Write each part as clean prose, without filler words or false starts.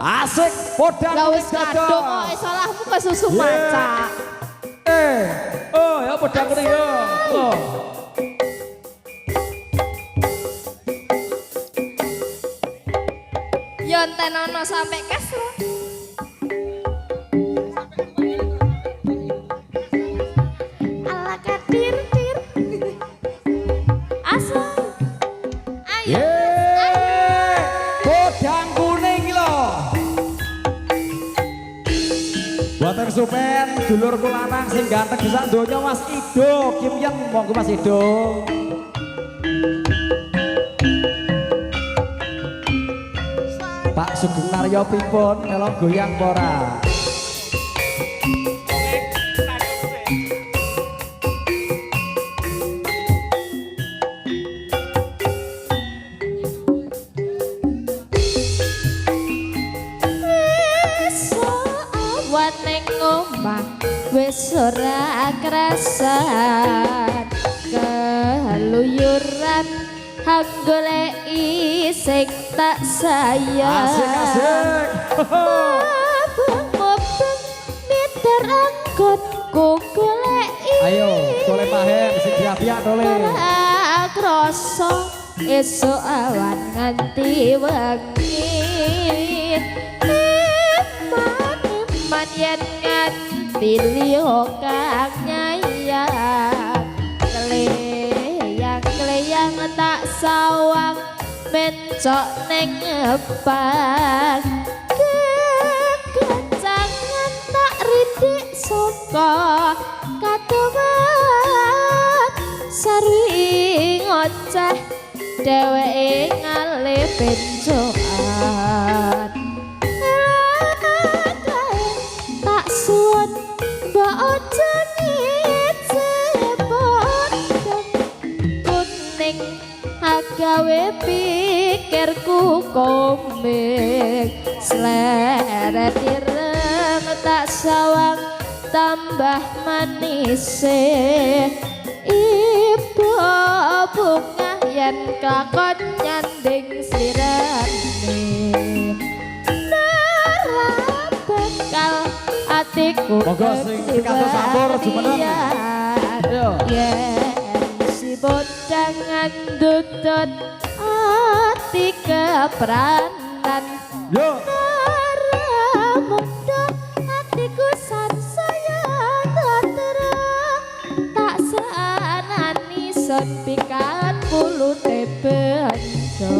Asik podang Lah wis kadung kok salahmu kesusu maca. Oh ya podang kuning yo. Oh. Yo entenono sampe kes lho. Ala kadir dir. Asal. Ayo. Podang kuning lho. Buatan Supen, dulurku lanang sing ganteng bisa donya Mas Ido, Kim Yen, monggo Mas Ido. Pak Sugeng Naryo pripun melok goyang pora. Wis ora krasan keluyuran hang goleki sing tak sayang. Asik-asik. Mobeng mitar angkotku goleki. Ayo, tole pahem sing diapiak tole. Krasa esuk awan nganti wengi. Man yen nganti liya kang nyayang kleyang tak sawang mencok ning ngepang kekancangan tak rindik saka kateman sarwi ngoceh dheweke ngalih benjokan tak suwun mbok aja kuning agawe pikirku komik sleret ireng tak sawang tambah manis ibu bunga yen kakon nyanding slirane bakal atiku monggo sing pikados sampur jumeneng. Yen si bodang ngandutut ati kepranan Yo. muda atiku sansaya tatra tak saanani son pikat pulu tebenco.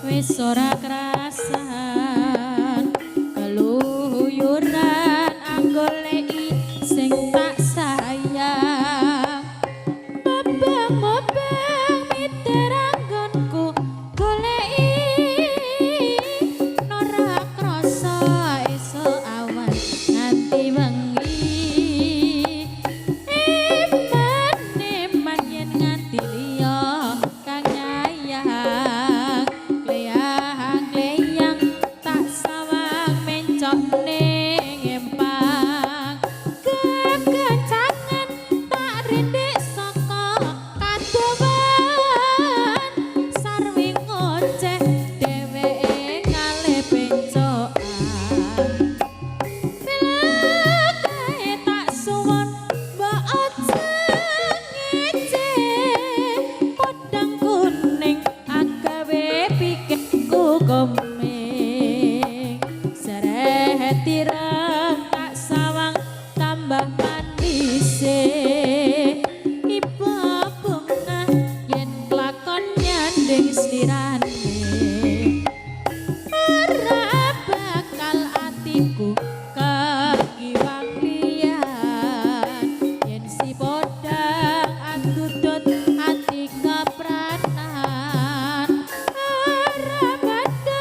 Wis ora krasan keluyuran anggoleki sing tak sayang mobeng mitir anggonku goleki ora krasa esuk awan nganti wengi iman yen nganti liya kang nyayang kleyang tak sawang mencok ning empang kekancangan tak rindik saka kadewan sarwi ngoceh dheweke ngalih bencokan bila kae tak suwon mbok aja ngece podang kuning agawe pikirku komeng seret tireng tak sawang tambah manis ibu bunga yen kelakon nyanding slirane ora bakal atiku kegiwang liyan yen si podang andutut ati kepranan ora bakal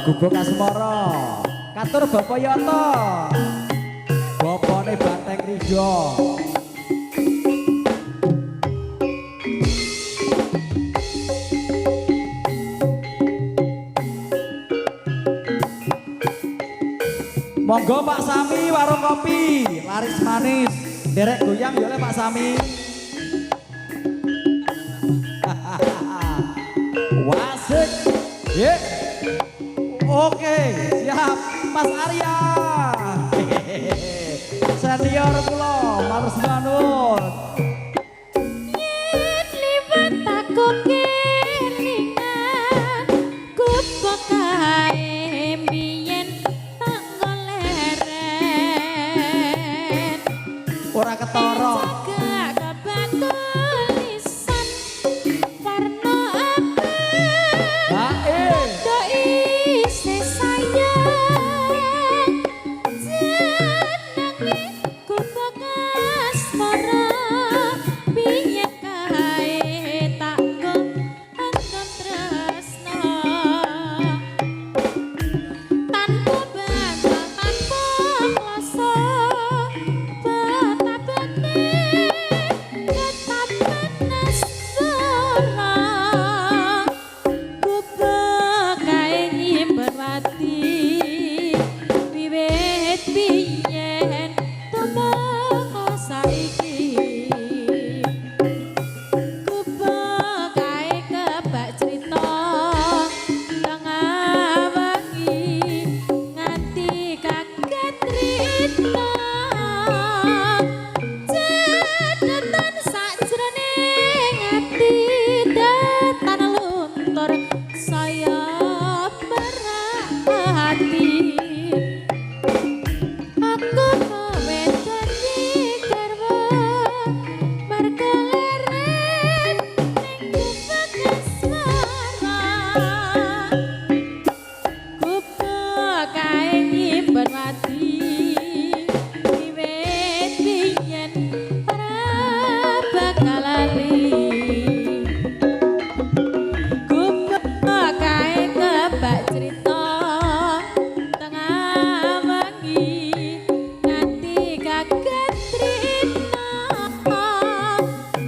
Gubuk Asmara. Katur Bapak Yoto. Bapane Banteng Rijo. Monggo Pak Sami warung kopi laris manis derek goyang ya oleh Pak Sami. Wasik ye. Oke siap Mas Arya. Senior kula matur manut. Yen liwat aku kelingan gubuk kae mbiyen tak goleren Ora ketara. gak kebantu lisan warna abang Hae. do isih sayang jenenge gubuk asmara biyen kae tak anggap tresno tanpa bakal tanpa kuasa betabake tetap panas sora gubuk kae nyimpen wati wiwit biyen tumeka saiki gubuk kae kebak crita tengah wengi nganti kaget rina cedetan sajroning ati datan luntur saya merhati aku kowe dadi garwa mergo leren ning gubuk asmara gubuk kae nyimpen wati wiwit biyen ora bakal lali gubuk kae kebak crita tengah wengi nganti kaget rina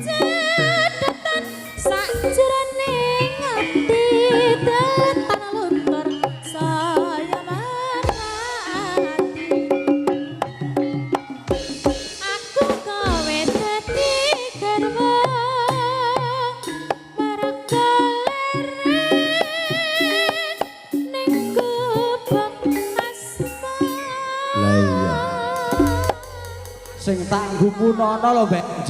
cedetan sajroning ati datan luntur saya merhati aku kowe dadi garwa mergo leren ning gubuk asmara Lah iya. Sing tak nggupunono lho Mbak.